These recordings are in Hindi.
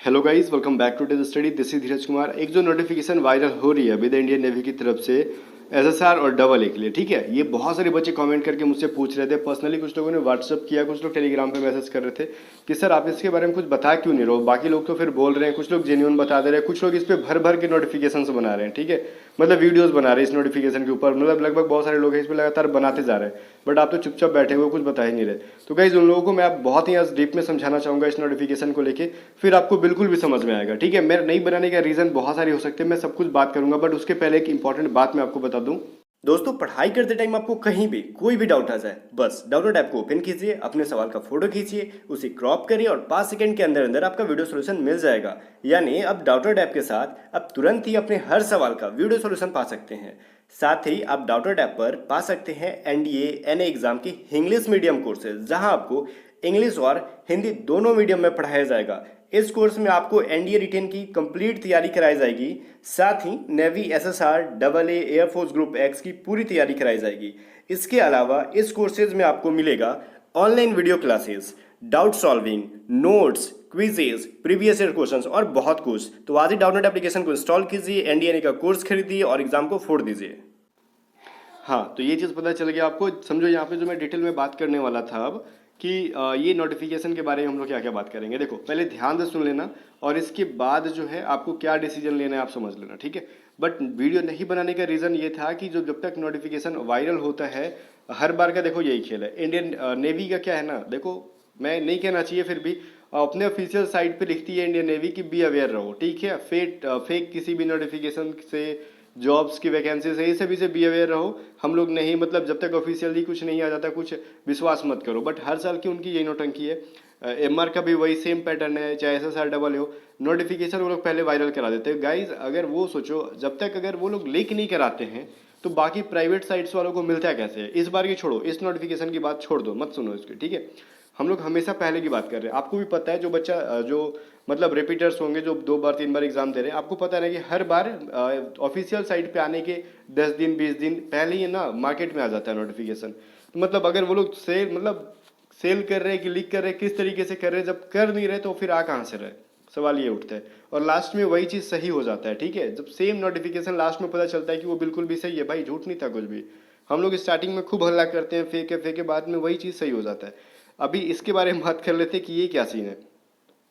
Hello guys, welcome back to the study. This is Dheeraj Kumar. एक जो नोटिफिकेशन वायरल हो रही है विद इंडियन नेवी की तरफ से एसएसआर और डबल ए के लिए, ठीक है। ये बहुत सारे बच्चे कमेंट करके मुझसे पूछ रहे थे पर्सनली, कुछ लोगों ने व्हाट्सअप किया, कुछ लोग टेलीग्राम पे मैसेज कर रहे थे कि सर आप इसके बारे में कुछ बता क्यों नहीं रहे हो। बाकी लोग तो फिर बोल रहे हैं, कुछ लोग जेन्युइन बता दे रहे हैं, कुछ लोग इस पे भर भर के नोटिफिकेशन बना रहे हैं, ठीक है। मतलब वीडियोस बना रहे हैं इस नोटिफिकेशन के ऊपर, मतलब लगभग बहुत सारे लोग हैं इस पे लगातार बनाते जा रहे हैं, बट आप तो चुपचाप बैठे हुए कुछ बता ही नहीं रहे। तो गाइस उन लोगों को मैं आप बहुत ही आज डीप में समझाना चाहूंगा इस नोटिफिकेशन को लेके, फिर आपको बिल्कुल भी समझ में आएगा, ठीक है। मेरे नहीं बनाने का रीजन बहुत सारे हो सकते हैं, मैं सब कुछ बात करूंगा, बट उसके पहले एक इंपॉर्टेंट बात मैं आपको बता दूं। दोस्तों, पढ़ाई करते टाइम आपको कहीं भी कोई भी डाउट आ जाए, बस डाउनलोड ऐप को ओपन कीजिए, अपने सवाल का फोटो खींचिए, उसे क्रॉप करिए और 5 सेकंड के अंदर अंदर आपका वीडियो सॉल्यूशन मिल जाएगा। यानी अब डाउनलोड ऐप के साथ आप तुरंत ही अपने हर सवाल का वीडियो सॉल्यूशन पा सकते हैं। साथ ही आप डाउनलोड ऐप पर पा सकते हैं एनडीए एनए एग्जाम की इंग्लिश मीडियम कोर्सेज, जहां आपको इंग्लिश और हिंदी दोनों मीडियम में पढ़ाया जाएगा। इस कोर्स में आपको एनडीए रिटेन की कंप्लीट तैयारी कराई जाएगी, साथ ही navy SSR double A air force group X की पूरी तैयारी कराई जाएगी। इसके अलावा इस कोर्सेज में आपको मिलेगा online video classes, doubt solving, notes, quizzes, previous year questions और बहुत कुछ। तो आज ही डाउनलोड एप्लीकेशन को इंस्टॉल कीजिए, एनडीए का कोर्स खरीदिए और एग्जाम को फोड़ दीजिए। हाँ, तो ये चीज़ पता चल गया आपको। समझो यहाँ पे जो मैं डिटेल में बात करने वाला था अब कि ये नोटिफिकेशन के बारे में हम लोग क्या क्या बात करेंगे। देखो, पहले ध्यान से सुन लेना और इसके बाद जो है आपको क्या डिसीजन लेना है आप समझ लेना, ठीक है। बट वीडियो नहीं बनाने का रीज़न ये था कि जो जब तक नोटिफिकेशन वायरल होता है, हर बार का देखो यही खेल है। इंडियन नेवी का क्या है ना, देखो मैं नहीं कहना चाहिए, फिर भी अपने ऑफिशियल साइट पे लिखती है इंडियन नेवी की बी अवेयर रहो, ठीक है। फेक किसी भी नोटिफिकेशन से, जॉब्स की वैकेंसी से, ये सभी से बी अवेयर रहो। हम लोग नहीं, मतलब जब तक ऑफिशियली कुछ नहीं आ जाता कुछ विश्वास मत करो। बट हर साल की उनकी यही नौटंकी है। एमआर का भी वही सेम पैटर्न है, चाहे एसएसआर डबल हो, नोटिफिकेशन वो लोग पहले वायरल करा देते हैं। गाइज अगर वो सोचो, जब तक अगर वो लोग लीक नहीं कराते हैं तो बाकी प्राइवेट साइट्स वालों को मिलता है कैसे। इस बार की छोड़ो, इस नोटिफिकेशन की बात छोड़ दो, मत सुनो इसकी, ठीक है। हम लोग हमेशा पहले की बात कर रहे हैं। आपको भी पता है जो बच्चा जो मतलब रिपीटर्स होंगे, जो 2 बार 3 बार एग्जाम दे रहे हैं, आपको पता है कि हर बार ऑफिशियल साइट पे आने के 10 दिन 20 दिन पहले ही ना मार्केट में आ जाता है नोटिफिकेशन। तो मतलब अगर वो लोग सेल कर रहे हैं कि लीक कर रहे हैं, किस तरीके से कर रहे हैं, जब कर नहीं रहे तो फिर आ कहाँ से रहे, सवाल ये उठता है। और लास्ट में वही चीज़ सही हो जाता है, ठीक है। जब सेम नोटिफिकेशन लास्ट में पता चलता है कि वो बिल्कुल भी सही है, भाई झूठ नहीं था कुछ भी। हम लोग स्टार्टिंग में खूब हल्ला करते हैं, फेक है, बाद में वही चीज़ सही हो जाता है। अभी इसके बारे में बात कर लेते हैं कि ये क्या सीन है।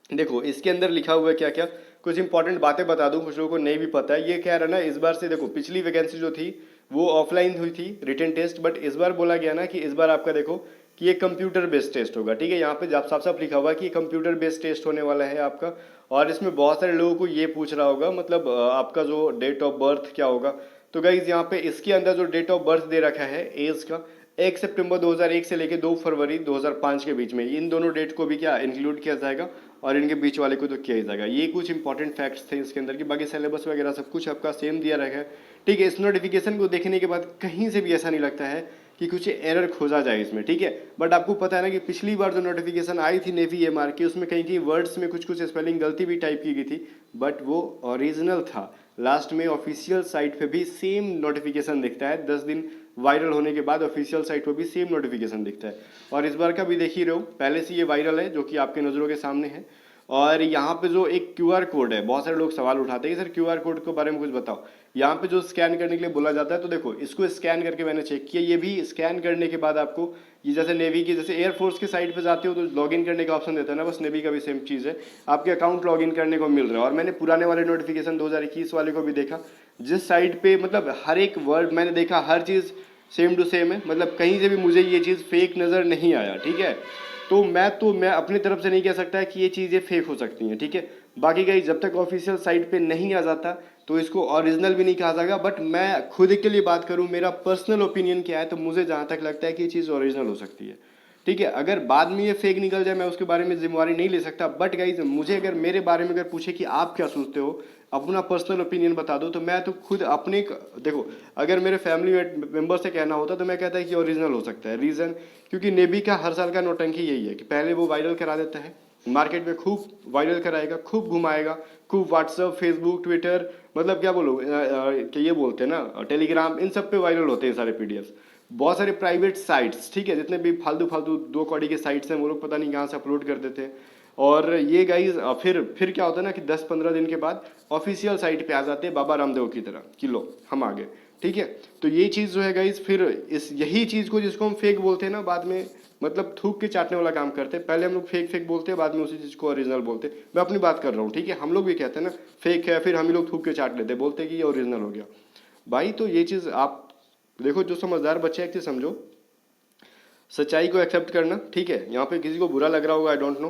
देखो इसके अंदर लिखा हुआ है क्या क्या, कुछ इंपॉर्टेंट बातें बता दूं, कुछ लोगों को नहीं भी पता है। ये क्या रहा ना, इस बार से देखो पिछली वैकेंसी जो थी वो ऑफलाइन हुई थी रिटन टेस्ट, बट इस बार बोला गया ना कि इस बार आपका देखो कि ये कंप्यूटर बेस्ड टेस्ट होगा, ठीक है। यहाँ पे साफ साफ लिखा हुआ है कि कंप्यूटर बेस्ड टेस्ट होने वाला है आपका। और इसमें बहुत सारे लोगों को ये पूछ रहा होगा, मतलब आपका जो डेट ऑफ बर्थ क्या होगा। तो गाइज यहाँ पे इसके अंदर जो डेट ऑफ बर्थ दे रखा है एज का, 1 सितंबर 2001 से लेकर 2 फरवरी 2005 के बीच में, इन दोनों डेट को भी क्या इंक्लूड किया जाएगा और इनके बीच वाले को तो किया ही जाएगा। ये कुछ इंपॉर्टेंट फैक्ट्स थे इसके अंदर की, बाकी सिलेबस वगैरह सब कुछ आपका सेम दिया रखा है, ठीक है। इस नोटिफिकेशन को देखने के बाद कहीं से भी ऐसा नहीं लगता है कि कुछ एरर खोजा जाए इसमें, ठीक है। बट आपको पता है ना कि पिछली बार जो नोटिफिकेशन आई थी नेवी एमआर की, उसमें कहीं कहीं वर्ड्स में कुछ कुछ स्पेलिंग गलती भी टाइप की गई थी, बट वो ओरिजिनल था। लास्ट में ऑफिशियल साइट पे भी सेम नोटिफिकेशन दिखता है, 10 दिन वायरल होने के बाद ऑफिशियल साइट पर भी सेम नोटिफिकेशन दिखता है। और इस बार का भी देख ही रहे हो, पहले से ये वायरल है जो कि आपके नज़रों के सामने है। और यहाँ पे जो एक क्यूआर कोड है, बहुत सारे लोग सवाल उठाते हैं कि सर क्यूआर कोड के बारे में कुछ बताओ। यहाँ पे जो स्कैन करने के लिए बोला जाता है, तो देखो इसको स्कैन करके मैंने चेक किया, ये भी स्कैन करने के बाद आपको ये जैसे नेवी की, जैसे एयरफोर्स की साइट पे जाते हो तो लॉगिन करने का ऑप्शन देता है ना, बस नेवी का भी सेम चीज़ है, आपके अकाउंट लॉगिन करने को मिल रहा है। और मैंने पुराने वाले नोटिफिकेशन 2021 वाले को भी देखा, जिस साइट पे मतलब हर एक वर्ड मैंने देखा, हर चीज़ सेम टू सेम है, मतलब कहीं से भी मुझे ये चीज़ फेक नज़र नहीं आया, ठीक है। तो मैं अपनी तरफ से नहीं कह सकता कि ये चीज़ें फेक हो सकती हैं, ठीक है। बाकी कहीं जब तक ऑफिशियल साइट पे नहीं आ जाता तो इसको ओरिजिनल भी नहीं कहा जाएगा। बट मैं खुद के लिए बात करूं, मेरा पर्सनल ओपिनियन क्या है, तो मुझे जहां तक लगता है कि ये चीज़ ओरिजिनल हो सकती है, ठीक है। अगर बाद में ये फेक निकल जाए, मैं उसके बारे में जिम्मेवारी नहीं ले सकता। बट गाइज मुझे अगर मेरे बारे में अगर पूछे कि आप क्या सोचते हो, अपना पर्सनल ओपिनियन बता दो, तो मैं तो खुद अपने देखो, अगर मेरे फैमिली मेम्बर से कहना होता तो मैं कहता है कि ओरिजिनल हो सकता है। रीज़न क्योंकि नेवी का हर साल का नौटंकी यही है कि पहले वो वायरल करा देता है, मार्केट में खूब वायरल कराएगा, खूब घुमाएगा, खूब व्हाट्सअप फेसबुक ट्विटर, मतलब क्या बोलो कि ये बोलते हैं ना टेलीग्राम, इन सब पे वायरल होते हैं सारे पीडीएफ। बहुत सारे प्राइवेट साइट्स, ठीक है, जितने भी फालतू फालतू 2 कौड़ी के साइट्स हैं, वो लोग पता नहीं कहाँ से अपलोड कर देते हैं। और ये गाइज फिर क्या होता है ना कि 10-15 दिन के बाद ऑफिशियल साइट पे आ जाते हैं बाबा रामदेव की तरह कि लो हम आ गए, ठीक है। तो ये चीज़ जो है गाइज फिर इस यही चीज़ को जिसको हम फेक बोलते हैं ना, बाद में मतलब थूक के चाटने वाला काम करते हैं। पहले हम लोग फेक फेक बोलते हैं, बाद में उसी चीज़ को ओरिजिनल बोलते हैं। मैं अपनी बात कर रहा हूँ, ठीक है। हम लोग भी कहते हैं ना फेक है, फिर हम ही लोग थूक के चाट लेते हैं, बोलते हैं कि ये ओरिजिनल हो गया भाई। तो ये चीज़ आप देखो, जो समझदार बच्चे हैं एक चीज़ समझो, सच्चाई को एक्सेप्ट करना, ठीक है। यहाँ पे किसी को बुरा लग रहा होगा, आई डोंट नो।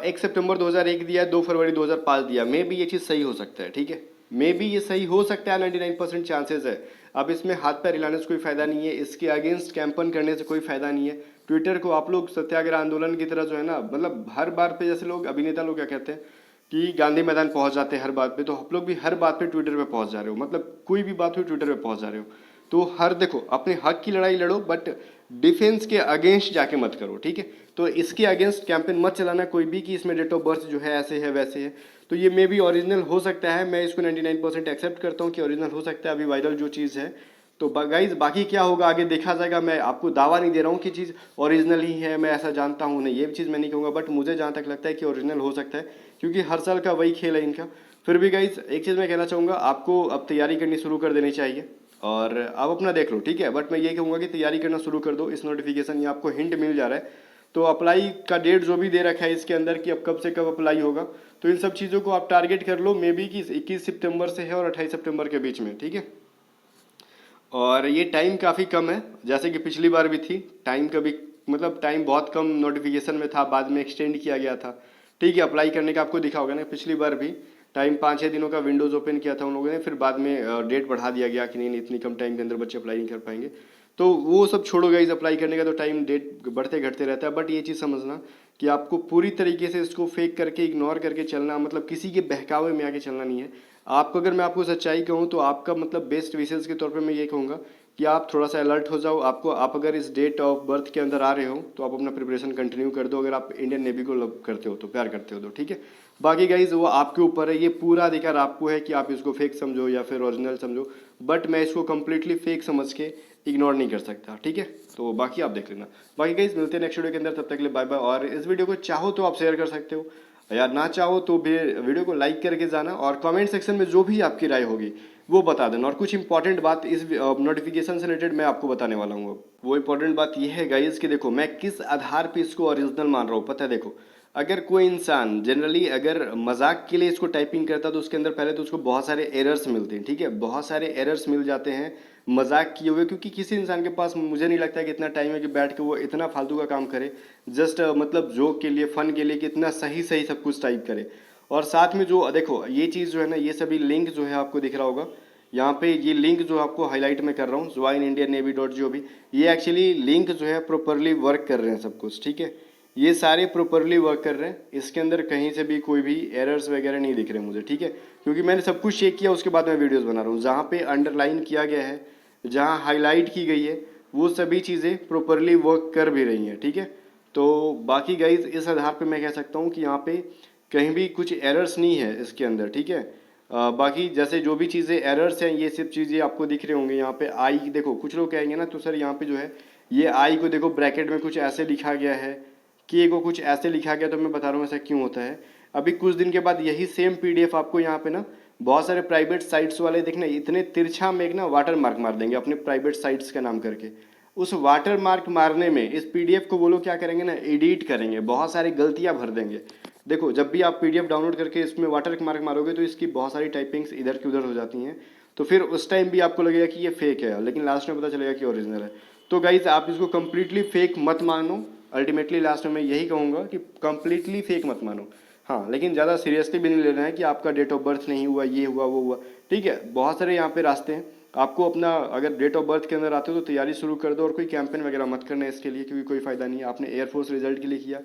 1 सितंबर 2001 दिया है, 2 फरवरी 2005 दिया, मे भी ये चीज़ सही हो सकता है, ठीक है। मे भी ये सही हो सकता है, 99% चांसेस है। अब इसमें हाथ पैर हिलाने से कोई फायदा नहीं है, इसके अगेंस्ट कैंपन करने से कोई फायदा नहीं है। ट्विटर को आप लोग सत्याग्रह आंदोलन की तरह जो है ना, मतलब हर बार पे जैसे लोग अभिनेता लोग क्या कहते हैं कि गांधी मैदान पहुंच जाते हैं हर बात पे, तो आप लोग भी हर बात पे ट्विटर पे पहुंच जा रहे हो। मतलब कोई भी बात हो ट्विटर पे पहुंच जा रहे हो। तो हर देखो, अपने हक की लड़ाई लड़ो, बट डिफेंस के अगेंस्ट जाके मत करो, ठीक है। तो इसके अगेंस्ट कैंपेन मत चलाना कोई भी कि इसमें डेट ऑफ बर्थ जो है ऐसे है वैसे है। तो ये मे भी ओरिजिनल हो सकता है, मैं इसको 99% एक्सेप्ट करता हूँ कि ओरिजिनल हो सकता है अभी वायरल जो चीज़ है। तो गाइज बाकी क्या होगा आगे देखा जाएगा। मैं आपको दावा नहीं दे रहा हूँ कि चीज़ ओरिजिनल ही है, मैं ऐसा जानता हूँ नहीं, ये चीज़ मैं नहीं कहूँगा, बट मुझे जहाँ तक लगता है कि ओरिजिनल हो सकता है, क्योंकि हर साल का वही खेल है इनका। फिर भी गाइज एक चीज़ मैं कहना चाहूँगा, आपको अब तैयारी करनी शुरू कर देनी चाहिए और आप अपना देख लो, ठीक है। बट मैं ये कहूँगा कि तैयारी करना शुरू कर दो। इस नोटिफिकेशन ये आपको हिंट मिल जा रहा है, तो अप्लाई का डेट जो भी दे रखा है इसके अंदर कि अब कब से कब अप्लाई होगा, तो इन सब चीज़ों को आप टारगेट कर लो। मे बी कि 21 सितंबर से है और 28 सितंबर के बीच में, ठीक है। और ये टाइम काफ़ी कम है, जैसे कि पिछली बार भी थी। टाइम कभी मतलब टाइम बहुत कम नोटिफिकेशन में था, बाद में एक्सटेंड किया गया था, ठीक है। अप्लाई करने का आपको दिखा होगा ना, पिछली बार भी टाइम 5-6 दिनों का विंडोज़ ओपन किया था उन लोगों ने, फिर बाद में डेट बढ़ा दिया गया कि नहीं नहीं इतनी कम टाइम के अंदर बच्चे अप्लाई नहीं कर पाएंगे। तो वो सब छोड़ो गाइस, अप्लाई करने का तो टाइम डेट बढ़ते घटते रहता है। बट ये चीज़ समझना कि आपको पूरी तरीके से इसको फेक करके इग्नोर करके चलना, मतलब किसी के बहकावे में आके चलना नहीं है। आपको अगर मैं आपको सच्चाई कहूँ तो आपका मतलब बेस्ट विशेष के तौर पे मैं ये कहूँगा कि आप थोड़ा सा अलर्ट हो जाओ। आप अगर इस डेट ऑफ बर्थ के अंदर आ रहे हो तो आप अपना प्रिपरेशन कंटिन्यू कर दो, अगर आप इंडियन नेवी को लव करते हो तो, प्यार करते हो तो, ठीक है। बाकी गाइज वो आपके ऊपर है, ये पूरा अधिकार आपको है कि आप इसको फेक समझो या फिर ओरिजिनल समझो। बट मैं इसको कम्प्लीटली फेक समझ के इग्नोर नहीं कर सकता, ठीक है। तो बाकी आप देख लेना। बाकी गाइज मिलते हैं नेक्स्ट वीडियो के अंदर, तब तक के लिए बाय बाय। और इस वीडियो को चाहो तो आप शेयर कर सकते हो, यार ना चाहो तो भी वीडियो को लाइक करके जाना, और कमेंट सेक्शन में जो भी आपकी राय होगी वो बता देना। और कुछ इंपॉर्टेंट बात इस नोटिफिकेशन से रिलेटेड मैं आपको बताने वाला हूँ। वो इंपॉर्टेंट बात ये है गाइज कि देखो मैं किस आधार पे इसको ओरिजिनल मान रहा हूँ, पता है। देखो अगर कोई इंसान जनरली अगर मजाक के लिए इसको टाइपिंग करता है तो उसके अंदर पहले तो उसको बहुत सारे एरर्स मिलते हैं, ठीक है। बहुत सारे एरर्स मिल जाते हैं मजाक किए हुए, क्योंकि किसी इंसान के पास मुझे नहीं लगता कि इतना टाइम है कि बैठ के वो इतना फालतू का काम करे, जस्ट मतलब जोक के लिए, फन के लिए, कि इतना सही सही सब कुछ टाइप करे। और साथ में जो देखो ये चीज़ जो है ना, ये सभी लिंक जो है आपको दिख रहा होगा यहाँ पे, ये लिंक जो आपको हाईलाइट में कर रहा हूँ joinindiannavy.gov, ये एक्चुअली लिंक जो है प्रॉपरली वर्क कर रहे हैं सब कुछ, ठीक है। ये सारे प्रॉपरली वर्क कर रहे हैं, इसके अंदर कहीं से भी कोई भी एरर्स वगैरह नहीं दिख रहे मुझे, ठीक है। क्योंकि मैंने सब कुछ चेक किया, उसके बाद मैं वीडियोस बना रहा हूँ। जहाँ पे अंडरलाइन किया गया है, जहाँ हाईलाइट की गई है, वो सभी चीज़ें प्रॉपरली वर्क कर भी रही हैं, ठीक है। तो बाकी गाइज इस आधार पे मैं कह सकता हूँ कि यहाँ पे कहीं भी कुछ एरर्स नहीं है इसके अंदर, ठीक है। बाकी जैसे जो भी चीज़ें एरर्स हैं ये सब चीज़ें आपको दिख रही होंगी। यहाँ पे आई देखो, कुछ लोग कहेंगे ना तो सर यहाँ पे जो है ये आई को देखो ब्रैकेट में कुछ ऐसे लिखा गया है, के को कुछ ऐसे लिखा गया, तो मैं बता रहा हूँ ऐसा क्यों होता है। अभी कुछ दिन के बाद यही सेम पीडीएफ आपको यहाँ पे ना बहुत सारे प्राइवेट साइट्स वाले देखना इतने तिरछा में एक ना वाटर मार्क मार देंगे अपने प्राइवेट साइट्स का नाम करके। उस वाटर मार्क मारने में इस पीडीएफ को वो लोग क्या करेंगे ना, एडिट करेंगे, बहुत सारी गलतियाँ भर देंगे। देखो जब भी आप पीडीएफ डाउनलोड करके इसमें वाटर मार्क मारोगे तो इसकी बहुत सारी टाइपिंग्स इधर की उधर हो जाती हैं, तो फिर उस टाइम भी आपको लगेगा कि ये फेक है, लेकिन लास्ट में पता चलेगा कि ओरिजिनल है। तो गाइज आप इसको कम्प्लीटली फेक मत मानो। अल्टीमेटली लास्ट में मैं यही कहूँगा कि कम्प्लीटली फेक मत मानो। हाँ, लेकिन ज़्यादा सीरियसली भी नहीं लेना है कि आपका डेट ऑफ बर्थ नहीं हुआ, ये हुआ वो हुआ, ठीक है। बहुत सारे यहाँ पे रास्ते हैं। आपको अपना अगर डेट ऑफ बर्थ के अंदर आते हो तो तैयारी शुरू कर दो, और कोई कैंपेन वगैरह मत करना इसके लिए, क्योंकि कोई फ़ायदा नहीं है। आपने एयरफोर्स रिजल्ट के लिए किया,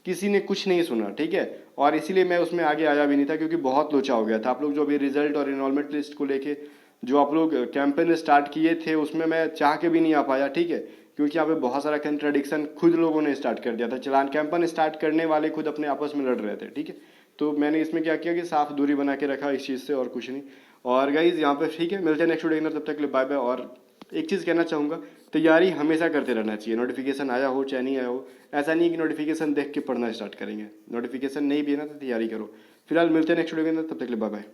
किसी ने कुछ नहीं सुना, ठीक है। और इसीलिए मैं उसमें आगे आया भी नहीं था, क्योंकि बहुत लोचा हो गया था। आप लोग जो अभी रिजल्ट और इनरोलमेंट लिस्ट को लेके जो आप लोग कैंपेन स्टार्ट किए थे उसमें मैं चाह के भी नहीं आ पाया, ठीक है। क्योंकि यहाँ पे बहुत सारा कंट्राडिक्शन खुद लोगों ने स्टार्ट कर दिया था, चलान कैंपेन स्टार्ट करने वाले खुद अपने आपस में लड़ रहे थे, ठीक है। तो मैंने इसमें क्या किया कि साफ दूरी बना के रखा इस चीज़ से, और कुछ नहीं। और गाइज यहाँ पे ठीक है, मिलते हैं नेक्स्ट वीडियो के अंदर, तब तक के लिए बाय बाय। और एक चीज़ कहना चाहूँगा, तैयारी हमेशा करते रहना चाहिए, नोटिफिकेशन आया हो चाहे नहीं आया हो। ऐसा नहीं है कि नोटिफिकेशन देख के पढ़ना स्टार्ट करेंगे, नोटिफिकेशन नहीं भी है ना तो तैयारी करो। फिलहाल मिलते हैं नेक्स्ट वीडियो के अंदर, तब तक के लिए बाय बाय।